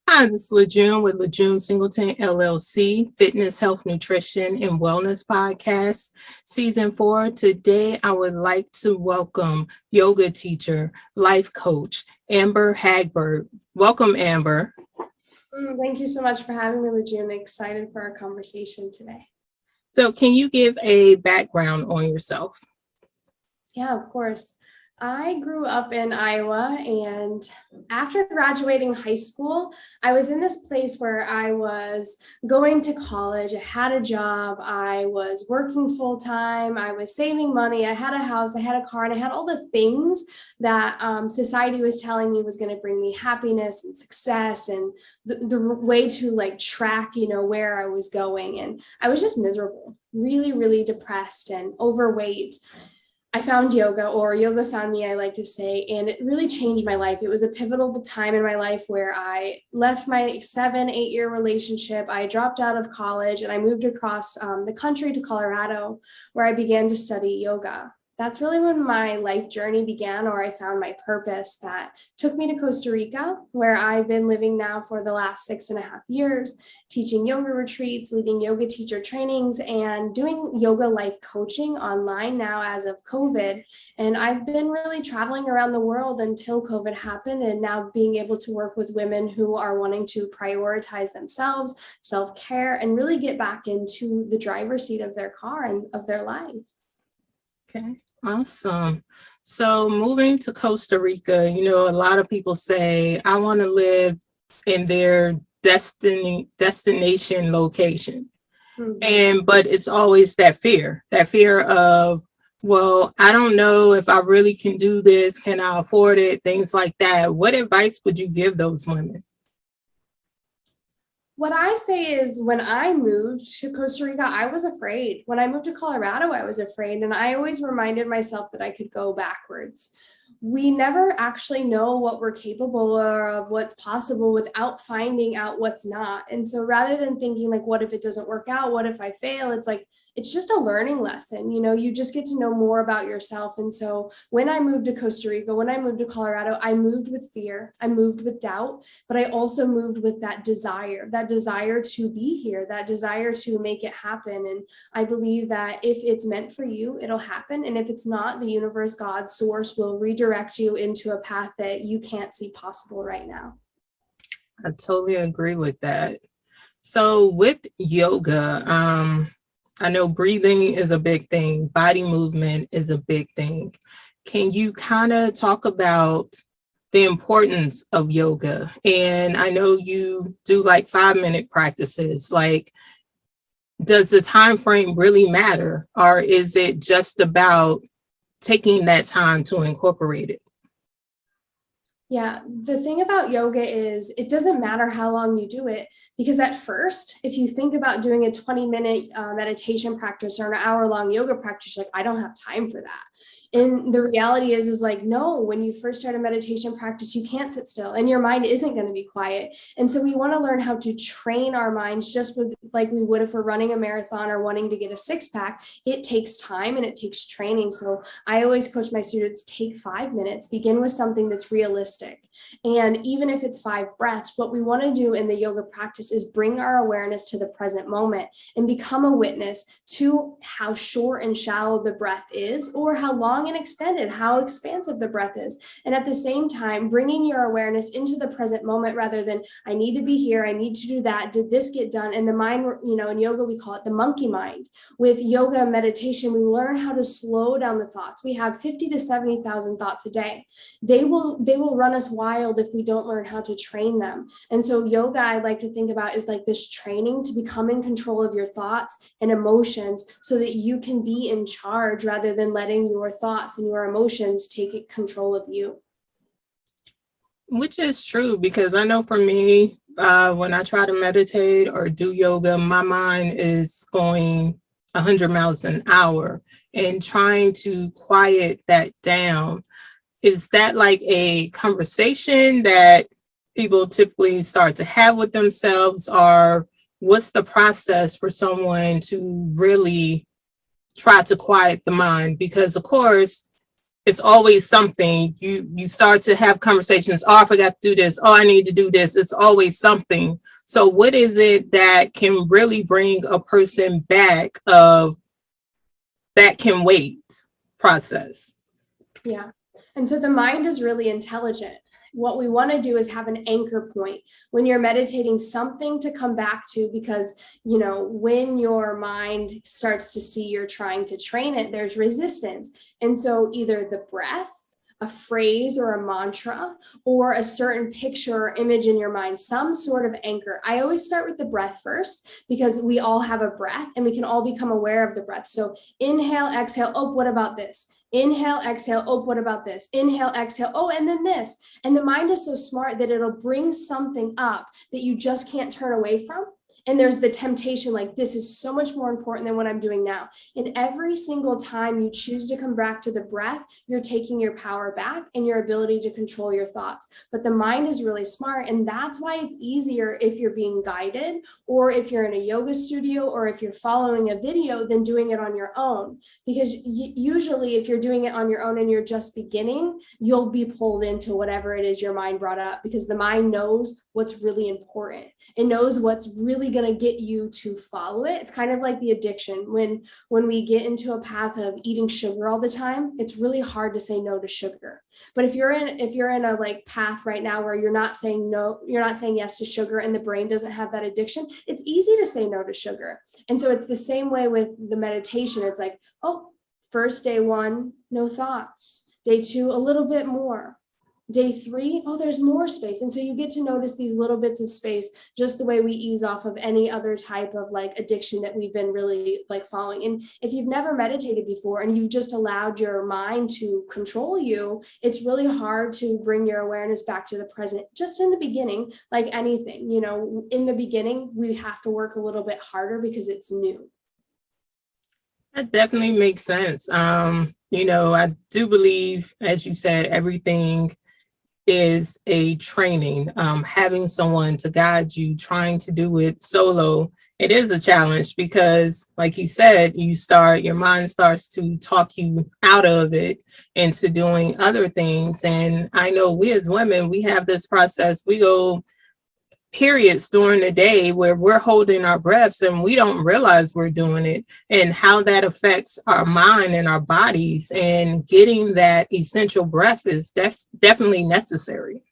Hi, this is LeJune with LeJune Singleton LLC, Fitness, Health, Nutrition, and Wellness Podcast, Season 4. Today, I would like to welcome yoga teacher, life coach, Amber Hagberg. Welcome, Amber. Thank you so much for having me, Lejeune. I'm excited for our conversation today. So, can you give a background on yourself? Yeah, of course. I grew up in Iowa, and after graduating high school, I was in this place where I was going to college. I had a job. I was working full time. I was saving money. I had a house. I had a car, and I had all the things that society was telling me was going to bring me happiness and success, and the way to like track, where I was going. And I was just miserable, really, really depressed and overweight. I found yoga, or yoga found me, I like to say, and it really changed my life. It was a pivotal time in my life where I left my 7-8 year relationship. I dropped out of college and I moved across the country to Colorado, where I began to study yoga. That's really when my life journey began, or I found my purpose that took me to Costa Rica, where I've been living now for the last 6.5 years, teaching yoga retreats, leading yoga teacher trainings, and doing yoga life coaching online now as of COVID. And I've been really traveling around the world until COVID happened, and now being able to work with women who are wanting to prioritize themselves, self-care, and really get back into the driver's seat of their car and of their life. Okay, awesome. So moving to Costa Rica, a lot of people say, I want to live in their destination location. But it's always that fear of, well, I don't know if I really can do this. Can I afford it? Things like that. What advice would you give those women? What I say is, when I moved to Costa Rica, I was afraid. When I moved to Colorado, I was afraid. And I always reminded myself that I could go backwards. We never actually know what we're capable of, what's possible, without finding out what's not. And so rather than thinking like, what if it doesn't work out? What if I fail? It's like, it's just a learning lesson. You just get to know more about yourself. And so when I moved to Costa Rica, when I moved to Colorado, I moved with fear, I moved with doubt, but I also moved with that desire to be here, that desire to make it happen. And I believe that if it's meant for you, it'll happen. And if it's not, the universe, God, source will redirect you into a path that you can't see possible right now. I totally agree with that. So with yoga, I know breathing is a big thing. Body movement is a big thing. Can you kind of talk about the importance of yoga? And I know you do like 5-minute practices. Like, does the time frame really matter? Or is it just about taking that time to incorporate it? Yeah, the thing about yoga is it doesn't matter how long you do it, because at first, if you think about doing a 20-minute meditation practice or an hour-long yoga practice, like, I don't have time for that. And the reality is like, no, when you first start a meditation practice, you can't sit still and your mind isn't going to be quiet. And so we want to learn how to train our minds just like we would if we're running a marathon or wanting to get a six-pack. It takes time and it takes training. So I always coach my students, take 5 minutes, begin with something that's realistic. And even if it's 5 breaths, what we want to do in the yoga practice is bring our awareness to the present moment and become a witness to how short and shallow the breath is, or how long and extended, how expansive the breath is. And at the same time, bringing your awareness into the present moment rather than, I need to be here, I need to do that, did this get done? And the mind, in yoga, we call it the monkey mind. With yoga and meditation, we learn how to slow down the thoughts. We have 50 to 70,000 thoughts a day. They will run us wild if we don't learn how to train them. And so yoga, I like to think about, is like this training to become in control of your thoughts and emotions so that you can be in charge rather than letting your thoughts and your emotions take control of you. Which is true, because I know for me, when I try to meditate or do yoga, my mind is going 100 miles an hour, and trying to quiet that down. Is that like a conversation that people typically start to have with themselves, or what's the process for someone to really try to quiet the mind? Because of course, it's always something. You start to have conversations. Oh, I forgot to do this. Oh, I need to do this. It's always something. So what is it that can really bring a person back of that can wait process? Yeah. And so the mind is really intelligent. What we want to do is have an anchor point when you're meditating, something to come back to, because, when your mind starts to see you're trying to train it, there's resistance. And so either the breath, a phrase or a mantra, or a certain picture or image in your mind, some sort of anchor. I always start with the breath first, because we all have a breath and we can all become aware of the breath. So inhale, exhale. Oh, what about this? Inhale, exhale. Oh, what about this? Inhale, exhale. Oh, and then this. And the mind is so smart that it'll bring something up that you just can't turn away from. And there's the temptation, like, this is so much more important than what I'm doing now. And every single time you choose to come back to the breath, you're taking your power back and your ability to control your thoughts. But the mind is really smart. And that's why it's easier if you're being guided, or if you're in a yoga studio, or if you're following a video, than doing it on your own. Because usually if you're doing it on your own and you're just beginning, you'll be pulled into whatever it is your mind brought up, because the mind knows what's really important. It knows what's really going to get you to follow it. It's kind of like the addiction. When we get into a path of eating sugar all the time, it's really hard to say no to sugar. But if you're in a like path right now where you're not saying no, you're not saying yes to sugar, and the brain doesn't have that addiction, it's easy to say no to sugar. And so it's the same way with the meditation. It's like, oh, first day 1, no thoughts. Day 2, a little bit more. Day 3, oh, there's more space. And so you get to notice these little bits of space, just the way we ease off of any other type of like addiction that we've been really like following. And if you've never meditated before and you've just allowed your mind to control you, it's really hard to bring your awareness back to the present. Just in the beginning, like anything, in the beginning, we have to work a little bit harder because it's new. That definitely makes sense. I do believe, as you said, everything is a training. Having someone to guide you, trying to do it solo, it is a challenge because, like you said, your mind starts to talk you out of it into doing other things. And I know we as women, we have this process. We go periods during the day where we're holding our breaths and we don't realize we're doing it, and how that affects our mind and our bodies. And getting that essential breath is definitely necessary.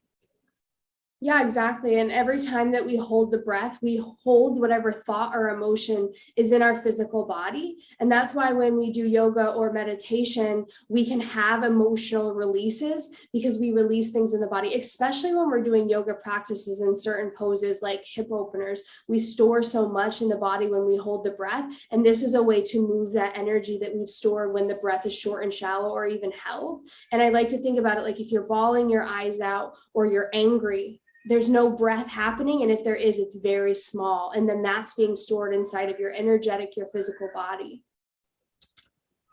Yeah, exactly. And every time that we hold the breath, we hold whatever thought or emotion is in our physical body. And that's why when we do yoga or meditation, we can have emotional releases, because we release things in the body, especially when we're doing yoga practices in certain poses like hip openers. We store so much in the body when we hold the breath. And this is a way to move that energy that we've stored when the breath is short and shallow or even held. And I like to think about it like if you're bawling your eyes out or you're angry, there's no breath happening. And if there is, it's very small. And then that's being stored inside of your energetic, your physical body.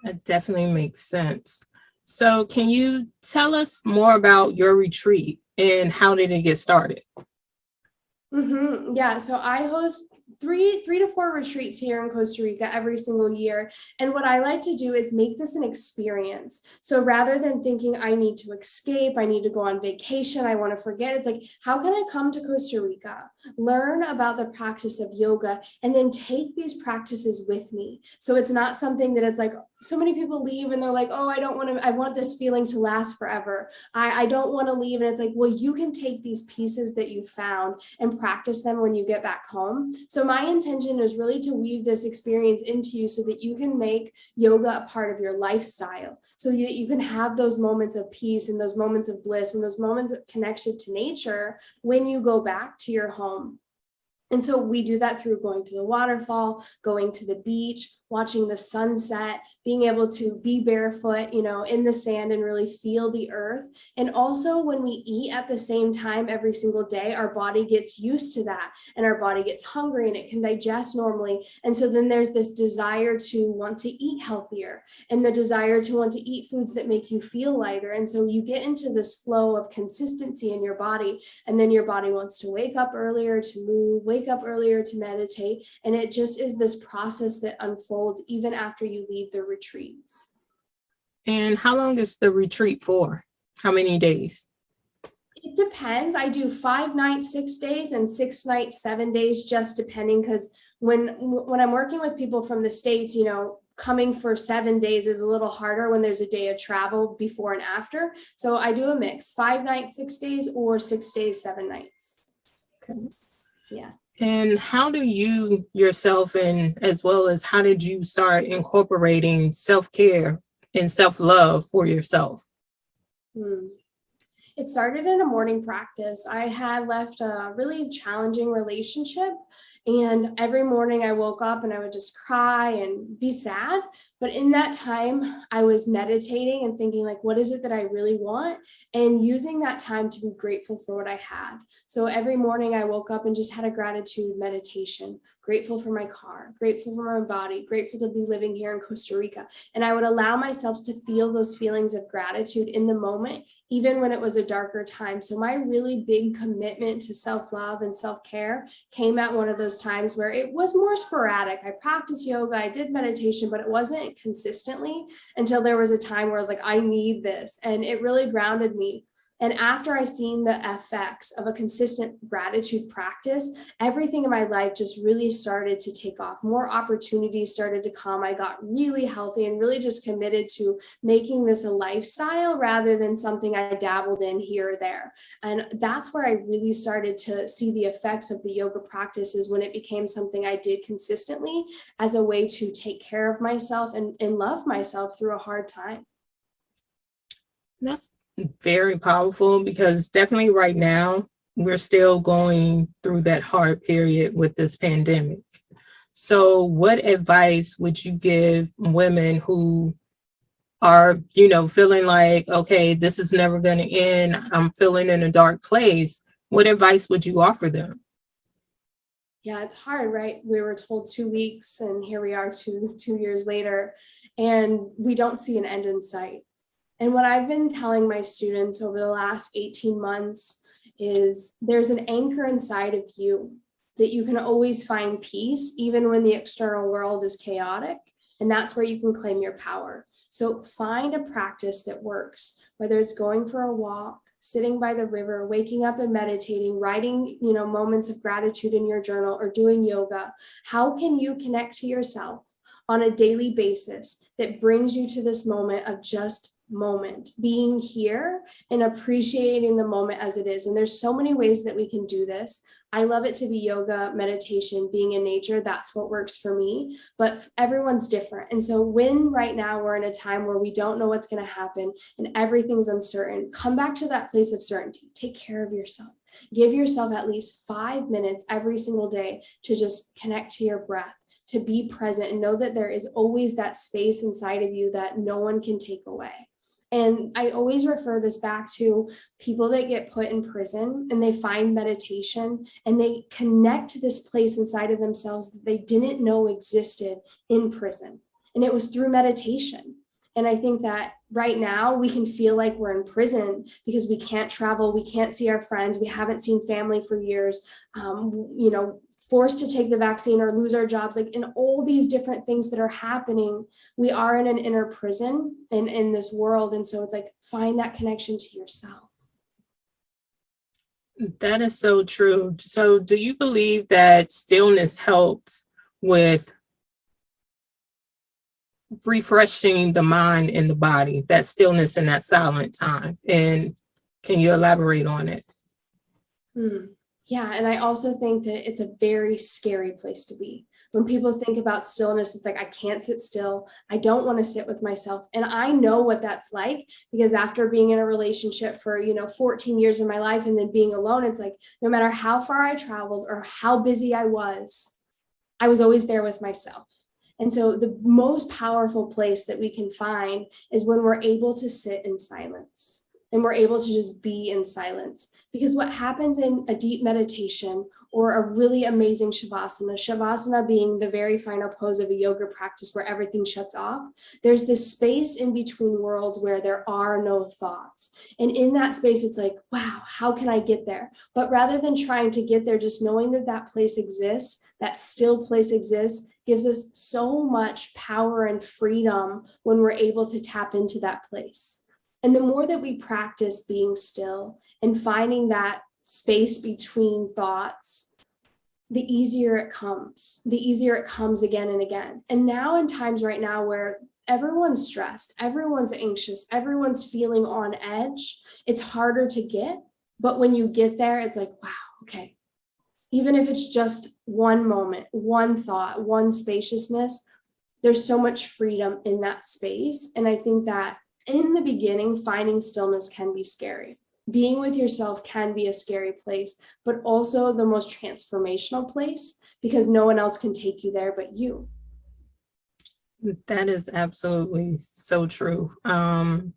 That definitely makes sense. So can you tell us more about your retreat and how did it get started? Yeah, so I host three to four retreats here in Costa Rica every single year. And what I like to do is make this an experience. So rather than thinking I need to escape, I need to go on vacation, I want to forget, it's like, how can I come to Costa Rica, learn about the practice of yoga, and then take these practices with me? So it's not something that it's like, so many people leave and they're like, oh, I want this feeling to last forever. I don't want to leave. And it's like, well, you can take these pieces that you found and practice them when you get back home. So my intention is really to weave this experience into you so that you can make yoga a part of your lifestyle, so that you can have those moments of peace and those moments of bliss and those moments of connection to nature when you go back to your home. And so we do that through going to the waterfall, going to the beach, watching the sunset, being able to be barefoot, in the sand and really feel the earth. And also when we eat at the same time every single day, our body gets used to that and our body gets hungry and it can digest normally. And so then there's this desire to want to eat healthier and the desire to want to eat foods that make you feel lighter. And so you get into this flow of consistency in your body, and then your body wants to wake up earlier to move, wake up earlier to meditate. And it just is this process that unfolds even after you leave the retreats. And how long is the retreat for? How many days? It depends. I do 5 nights, 6 days, and 6 nights, 7 days, just depending. Because when I'm working with people from the States, coming for 7 days is a little harder when there's a day of travel before and after. So I do a mix: 5 nights, 6 days, or 6 days, 7 nights. Okay. Yeah. And how do you yourself, and as well as how did you start incorporating self-care and self-love for yourself? It started in a morning practice. I had left a really challenging relationship, and every morning I woke up and I would just cry and be sad. But in that time, I was meditating and thinking, like, what is it that I really want? And using that time to be grateful for what I had. So every morning I woke up and just had a gratitude meditation. Grateful for my car, grateful for my body, grateful to be living here in Costa Rica. And I would allow myself to feel those feelings of gratitude in the moment, even when it was a darker time. So my really big commitment to self-love and self-care came at one of those times where it was more sporadic. I practiced yoga, I did meditation, but it wasn't consistently, until there was a time where I was like, I need this. And it really grounded me. And after I seen the effects of a consistent gratitude practice, everything in my life just really started to take off. More opportunities started to come. I got really healthy and really just committed to making this a lifestyle rather than something I dabbled in here or there. And that's where I really started to see the effects of the yoga practices, when it became something I did consistently as a way to take care of myself and love myself through a hard time. That's very powerful, because definitely right now we're still going through that hard period with this pandemic. So what advice would you give women who are, feeling like, okay, this is never going to end, I'm feeling in a dark place? What advice would you offer them? Yeah, it's hard, right? We were told 2 weeks, and here we are two years later, and we don't see an end in sight. And what I've been telling my students over the last 18 months is there's an anchor inside of you that you can always find peace, even when the external world is chaotic. And that's where you can claim your power. So find a practice that works, whether it's going for a walk, sitting by the river, waking up and meditating, writing, moments of gratitude in your journal, or doing yoga. How can you connect to yourself on a daily basis that brings you to this moment of just being here and appreciating the moment as it is? And there's so many ways that we can do this. I love it to be yoga, meditation, being in nature. That's what works for me, but everyone's different. And so when right now we're in a time where we don't know what's going to happen and everything's uncertain, come back to that place of certainty. Take care of yourself. Give yourself at least 5 minutes every single day to just connect to your breath, to be present, and know that there is always that space inside of you that no one can take away. And I always refer this back to people that get put in prison and they find meditation and they connect to this place inside of themselves that they didn't know existed in prison. And it was through meditation. And I think that right now we can feel like we're in prison because we can't travel, we can't see our friends, we haven't seen family for years, forced to take the vaccine or lose our jobs, like in all these different things that are happening, we are in an inner prison in this world. And so it's like, find that connection to yourself. That is so true. So do you believe that stillness helps with refreshing the mind and the body, that stillness and that silent time? And can you elaborate on it? Yeah, and I also think that it's a very scary place to be. When people think about stillness, it's like, I can't sit still. I don't want to sit with myself. And I know what that's like, because after being in a relationship for, 14 years of my life and then being alone, it's like, no matter how far I traveled or how busy I was always there with myself. And so the most powerful place that we can find is when we're able to sit in silence and we're able to just be in silence. Because what happens in a deep meditation or a really amazing shavasana being the very final pose of a yoga practice where everything shuts off, there's this space in between worlds where there are no thoughts. And in that space, it's like, wow, how can I get there? But rather than trying to get there, just knowing that that place exists, that still place exists, gives us so much power and freedom when we're able to tap into that place. And the more that we practice being still and finding that space between thoughts, the easier it comes. The easier it comes again and again. And now in times right now where everyone's stressed, everyone's anxious, everyone's feeling on edge, it's harder to get. But when you get there, it's like, wow, okay. Even if it's just one moment, one thought, one spaciousness, there's so much freedom in that space. And I think that in the beginning, finding stillness can be scary. Being with yourself can be a scary place, but also the most transformational place because no one else can take you there but you. That is absolutely so true.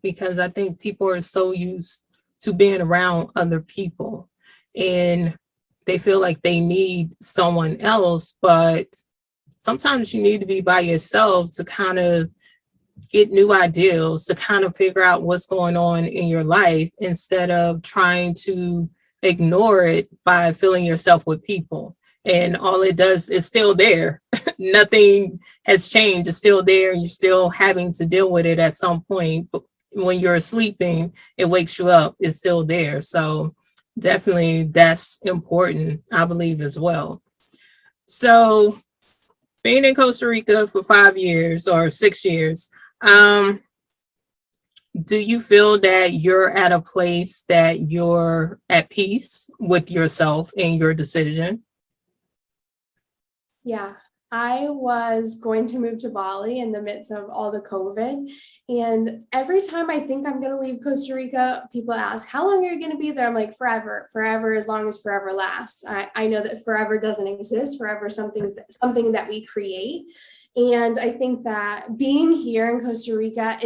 Because I think people are so used to being around other people and they feel like they need someone else, but sometimes you need to be by yourself to kind of get new ideals, to kind of figure out what's going on in your life instead of trying to ignore it by filling yourself with people. And all it does is still there. Nothing has changed. It's still there. You're still having to deal with it at some point. But when you're sleeping, it wakes you up. It's still there. So definitely that's important, I believe, as well. So being in Costa Rica for 5 years or 6 years, do you feel that you're at a place that you're at peace with yourself and your decision? Yeah, I was going to move to Bali in the midst of all the COVID. And every time I think I'm going to leave Costa Rica, people ask, how long are you going to be there? I'm like, forever, forever, as long as forever lasts. I know that forever doesn't exist. Forever something that we create. And I think that being here in Costa Rica,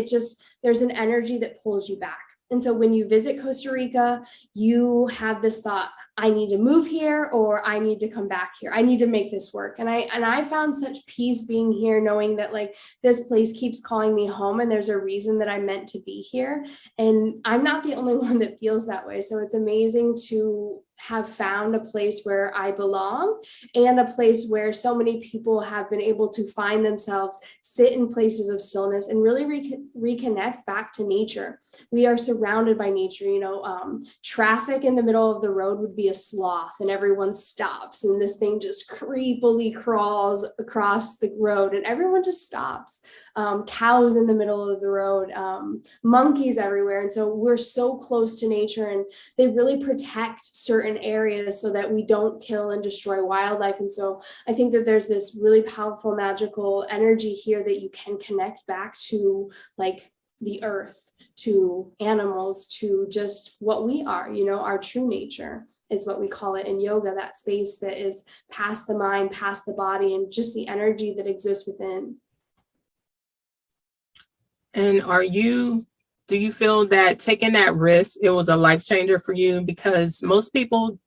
there's an energy that pulls you back. And so when you visit Costa Rica, you have this thought, I need to move here or I need to come back here. I need to make this work. And I found such peace being here, knowing that like this place keeps calling me home and there's a reason that I'm meant to be here. And I'm not the only one that feels that way. So it's amazing to have found a place where I belong and a place where so many people have been able to find themselves, sit in places of stillness and really reconnect back to nature. We are surrounded by nature. Traffic in the middle of the road would be a sloth and everyone stops and this thing just creepily crawls across the road and everyone just stops. Cows in the middle of the road, monkeys everywhere. And so we're so close to nature and they really protect certain areas so that we don't kill and destroy wildlife. And so I think that there's this really powerful, magical energy here that you can connect back to like the earth, to animals, to just what we are, our true nature is what we call it in yoga, that space that is past the mind, past the body, and just the energy that exists within. And do you feel that taking that risk, it was a life changer for you? Because most people,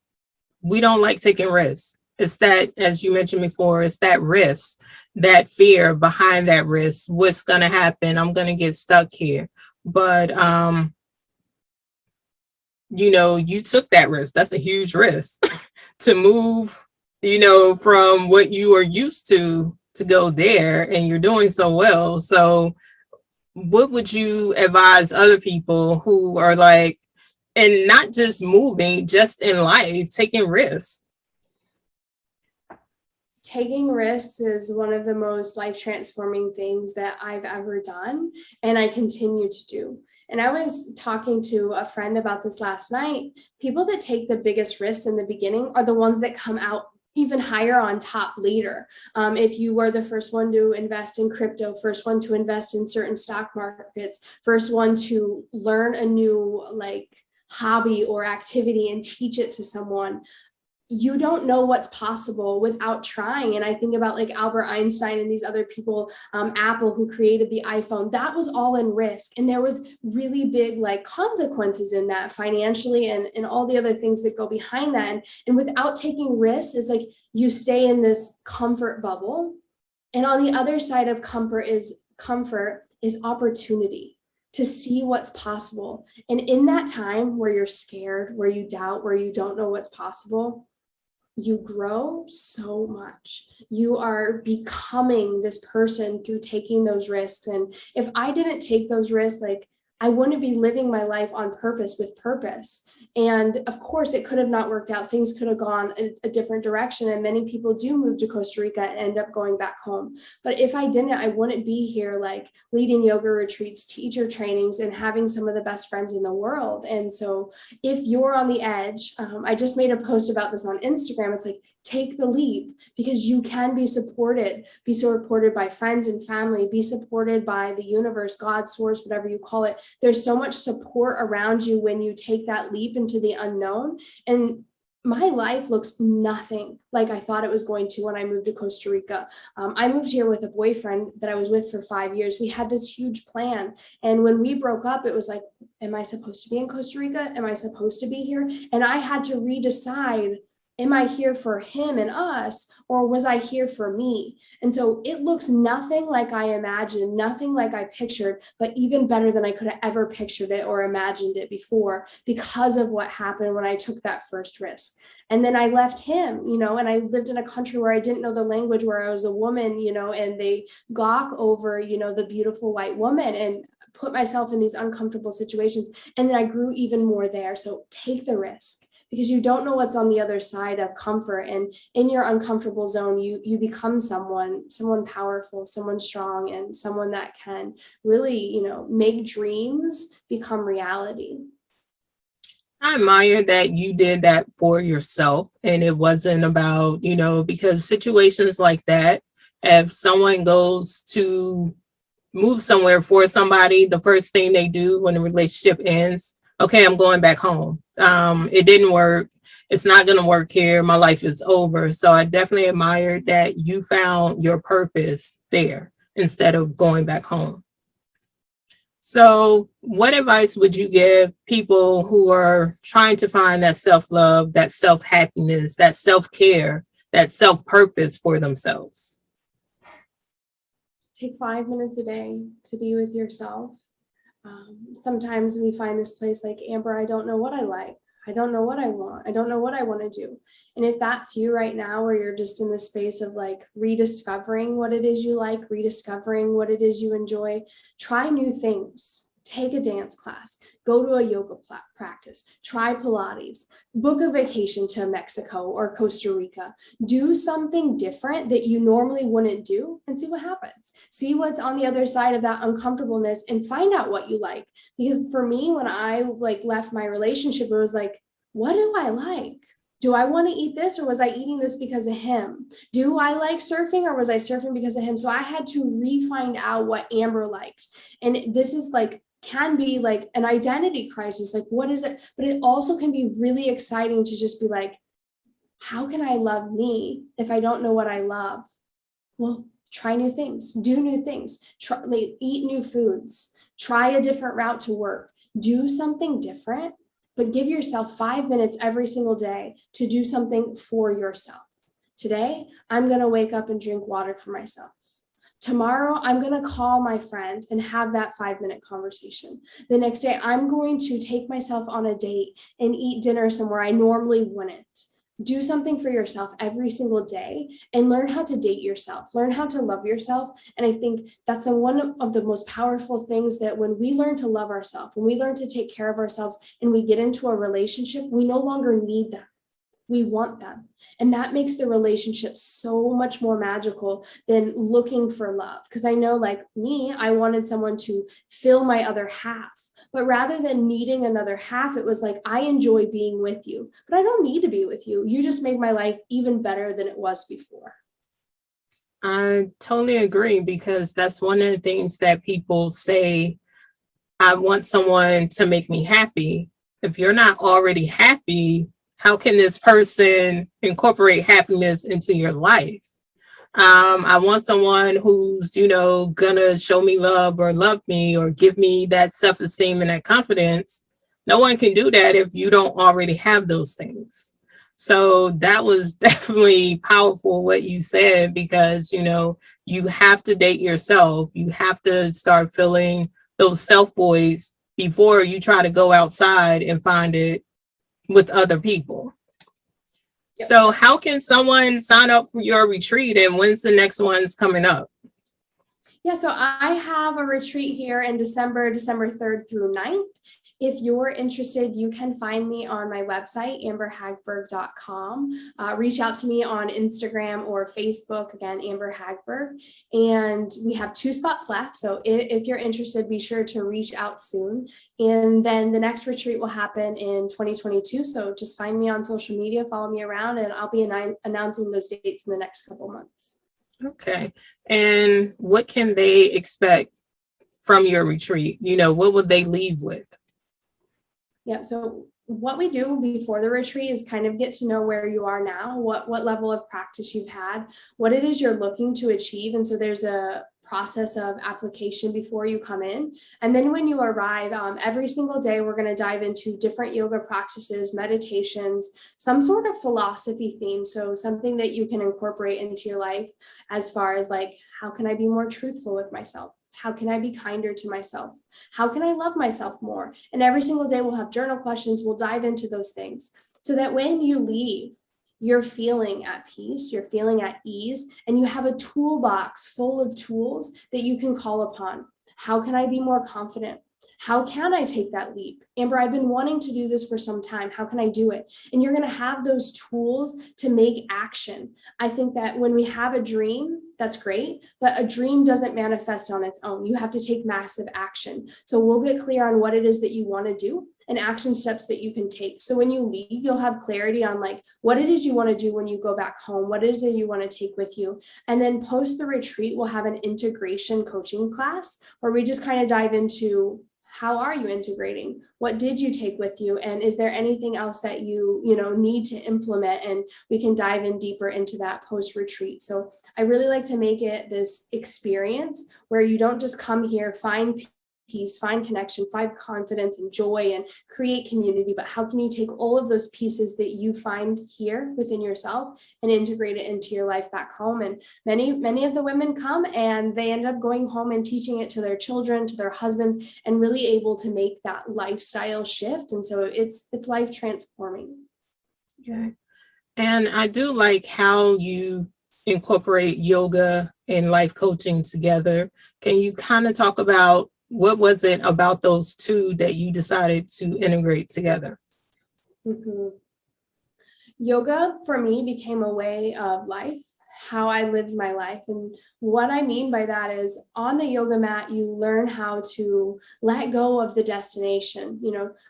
we don't like taking risks. It's that, as you mentioned before, it's that risk, that fear behind that risk. What's going to happen? I'm going to get stuck here. But, you took that risk. That's a huge risk to move, from what you are used to go there, and you're doing so well. So what would you advise other people who are like, and not just moving, just in life, taking risks? Taking risks is one of the most life transforming things that I've ever done, and I continue to do. And I was talking to a friend about this last night. People that take the biggest risks in the beginning are the ones that come out even higher on top later. If you were the first one to invest in crypto, first one to invest in certain stock markets, first one to learn a new hobby or activity and teach it to someone, you don't know what's possible without trying. And I think about like Albert Einstein and these other people, Apple, who created the iPhone. That was all in risk. And there was really big consequences in that financially and all the other things that go behind that. And without taking risks, it's like you stay in this comfort bubble. And on the other side of comfort is opportunity to see what's possible. And in that time where you're scared, where you doubt, where you don't know what's possible, you grow so much. You are becoming this person through taking those risks. And if I didn't take those risks, like, I wouldn't be living my life on purpose with purpose. And of course, it could have not worked out. Things could have gone a different direction. And many people do move to Costa Rica and end up going back home. But if I didn't, I wouldn't be here, like leading yoga retreats, teacher trainings, and having some of the best friends in the world. And so if you're on the edge, I just made a post about this on Instagram. It's like, take the leap, because you can be supported by friends and family, be supported by the universe, God, source, whatever you call it. There's so much support around you when you take that leap into the unknown. And my life looks nothing like I thought it was going to when I moved to Costa Rica. I moved here with a boyfriend that I was with for 5 years. We had this huge plan. And when we broke up, it was like, am I supposed to be in Costa Rica? Am I supposed to be here? And I had to redecide, am I here for him and us, or was I here for me? And so it looks nothing like I imagined, nothing like I pictured, but even better than I could have ever pictured it or imagined it before, because of what happened when I took that first risk. And then I left him, and I lived in a country where I didn't know the language, where I was a woman, and they gawk over, the beautiful white woman, and put myself in these uncomfortable situations. And then I grew even more there. So take the risk, because you don't know what's on the other side of comfort. And in your uncomfortable zone, you become someone powerful, someone strong, and someone that can really, make dreams become reality. I admire that you did that for yourself, and it wasn't about, because situations like that, if someone goes to move somewhere for somebody, the first thing they do when the relationship ends, okay, I'm going back home. It didn't work. It's not going to work here. My life is over. So I definitely admire that you found your purpose there instead of going back home. So what advice would you give people who are trying to find that self-love, that self-happiness, that self-care, that self-purpose for themselves? Take 5 minutes a day to be with yourself. Sometimes we find this place like, Amber, I don't know what I like. I don't know what I want. I don't know what I want to do. And if that's you right now, where you're just in the space of like rediscovering what it is you like, rediscovering what it is you enjoy, try new things. Take a dance class, go to a yoga practice, try Pilates, book a vacation to Mexico or Costa Rica, do something different that you normally wouldn't do, and see what happens. See what's on the other side of that uncomfortableness and find out what you like. Because for me, when I left my relationship, it was like, what do I like? Do I want to eat this, or was I eating this because of him? Do I like surfing, or was I surfing because of him? So I had to re-find out what Amber liked. And this is can be like an identity crisis. Like, what is it? But it also can be really exciting to just be like, how can I love me if I don't know what I love? Well, try new things, do new things, eat new foods, try a different route to work, do something different, but give yourself 5 minutes every single day to do something for yourself. Today, I'm going to wake up and drink water for myself. Tomorrow, I'm going to call my friend and have that 5-minute conversation. The next day, I'm going to take myself on a date and eat dinner somewhere I normally wouldn't. Do something for yourself every single day and learn how to date yourself, learn how to love yourself. And I think that's one of the most powerful things, that when we learn to love ourselves, when we learn to take care of ourselves and we get into a relationship, we no longer need them. We want them. And that makes the relationship so much more magical than looking for love. Because I know, like me, I wanted someone to fill my other half. But rather than needing another half, it was like, I enjoy being with you, but I don't need to be with you. You just made my life even better than it was before. I totally agree, because that's one of the things that people say, I want someone to make me happy. If you're not already happy, how can this person incorporate happiness into your life? I want someone who's, gonna show me love or love me or give me that self-esteem and that confidence. No one can do that if you don't already have those things. So that was definitely powerful what you said, because, you have to date yourself. You have to start filling those self voids before you try to go outside and find it with other people. Yep. So how can someone sign up for your retreat, and when's the next one's coming up? Yeah, so I have a retreat here in December 3rd through 9th. If you're interested, you can find me on my website, amberhagberg.com. Reach out to me on Instagram or Facebook, again, Amber Hagberg. And we have 2 spots left. So if you're interested, be sure to reach out soon. And then the next retreat will happen in 2022. So just find me on social media, follow me around, and I'll be announcing those dates in the next couple months. Okay. And what can they expect from your retreat? What would they leave with? Yeah, so what we do before the retreat is kind of get to know where you are now, what level of practice you've had, what it is you're looking to achieve. And so there's a process of application before you come in. And then when you arrive, every single day, we're going to dive into different yoga practices, meditations, some sort of philosophy theme. So something that you can incorporate into your life as far as like, how can I be more truthful with myself? How can I be kinder to myself? How can I love myself more? And every single day we'll have journal questions. We'll dive into those things so that when you leave, you're feeling at peace, you're feeling at ease, and you have a toolbox full of tools that you can call upon. How can I be more confident? How can I take that leap? Amber, I've been wanting to do this for some time. How can I do it? And you're going to have those tools to make action. I think that when we have a dream, that's great, but a dream doesn't manifest on its own. You have to take massive action. So we'll get clear on what it is that you want to do and action steps that you can take. So when you leave, you'll have clarity on like what it is you want to do when you go back home, what it is that you want to take with you. And then post the retreat, we'll have an integration coaching class where we just kind of dive into how are you integrating? What did you take with you? And is there anything else that you need to implement? And we can dive in deeper into that post retreat. So I really like to make it this experience where you don't just come here, find peace, find connection, find confidence and joy and create community, but how can you take all of those pieces that you find here within yourself and integrate it into your life back home? And many of the women come and they end up going home and teaching it to their children, to their husbands, and really able to make that lifestyle shift. And so it's life transforming. Okay. And I do like how you incorporate yoga and life coaching together. Can you kind of talk about what was it about those two that you decided to integrate together? Mm-hmm. Yoga for me became a way of life, how I lived my life. And what I mean by that is on the yoga mat, you learn how to let go of the destination.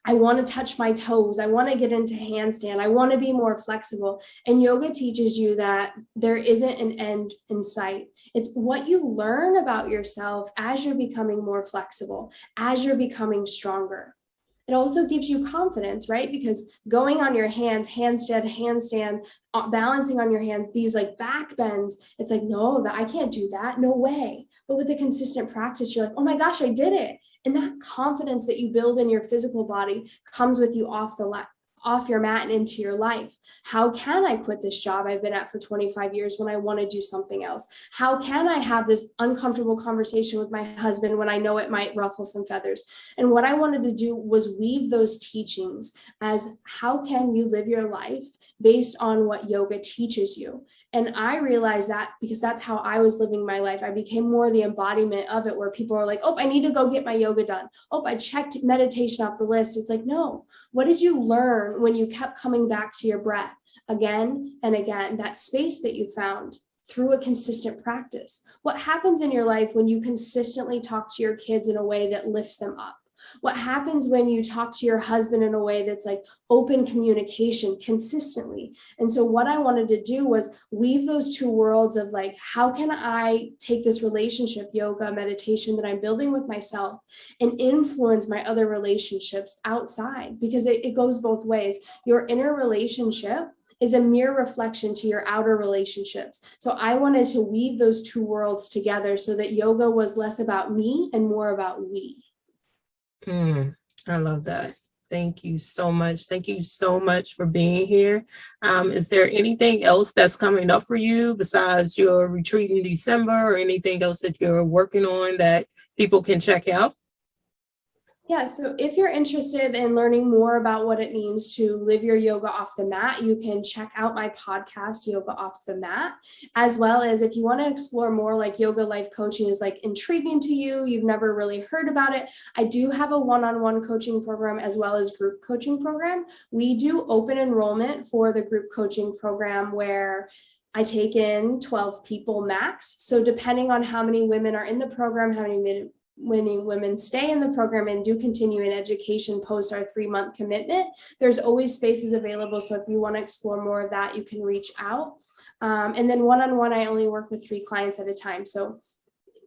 I want to touch my toes. I want to get into handstand. I want to be more flexible. And yoga teaches you that there isn't an end in sight. It's what you learn about yourself as you're becoming more flexible, as you're becoming stronger. It also gives you confidence, right? Because going on your hands, handstand, balancing on your hands, these like back bends, it's like, no, I can't do that. No way. But with a consistent practice, you're like, oh my gosh, I did it. And that confidence that you build in your physical body comes with you off your mat and into your life. How can I quit this job I've been at for 25 years when I want to do something else? How can I have this uncomfortable conversation with my husband when I know it might ruffle some feathers? And what I wanted to do was weave those teachings as how can you live your life based on what yoga teaches you? And I realized that because that's how I was living my life. I became more the embodiment of it, where people are like, oh, I need to go get my yoga done. Oh, I checked meditation off the list. It's like, no, what did you learn when you kept coming back to your breath again and again? That space that you found through a consistent practice. What happens in your life when you consistently talk to your kids in a way that lifts them up? What happens when you talk to your husband in a way that's like open communication consistently? And so what I wanted to do was weave those two worlds of like, how can I take this relationship, yoga, meditation that I'm building with myself and influence my other relationships outside? Because it goes both ways. Your inner relationship is a mere reflection to your outer relationships. So I wanted to weave those two worlds together so that yoga was less about me and more about we. I love that. Thank you so much. Thank you so much for being here. Is there anything else that's coming up for you besides your retreat in December, or anything else that you're working on that people can check out? Yeah, so if you're interested in learning more about what it means to live your yoga off the mat, you can check out my podcast, Yoga Off the Mat, as well as if you want to explore more, like yoga life coaching is like intriguing to you, you've never really heard about it. I do have a one-on-one coaching program as well as group coaching program. We do open enrollment for the group coaching program where I take in 12 people max. So depending on how many women are in the program, how many women stay in the program and do continue in education post our 3-month commitment, there's always spaces available. So if you want to explore more of that, you can reach out. And then one-on-one, I only work with 3 clients at a time. So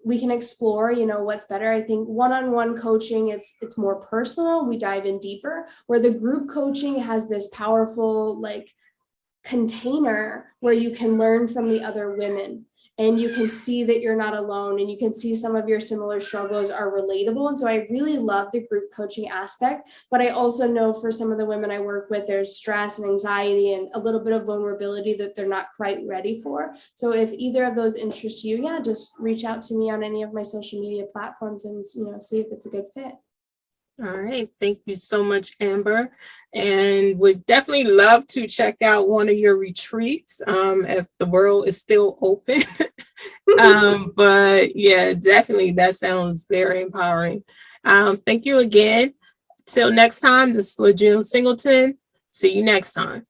we can explore, what's better. I think one-on-one coaching, it's more personal. We dive in deeper, where the group coaching has this powerful like container where you can learn from the other women and you can see that you're not alone and you can see some of your similar struggles are relatable. And so I really love the group coaching aspect, but I also know for some of the women I work with, there's stress and anxiety and a little bit of vulnerability that they're not quite ready for. So if either of those interests you, just reach out to me on any of my social media platforms and, see if it's a good fit. All right. Thank you so much, Amber. And would definitely love to check out one of your retreats if the world is still open. But yeah, definitely. That sounds very empowering. Thank you again. Till next time, this is LaJune Singleton. See you next time.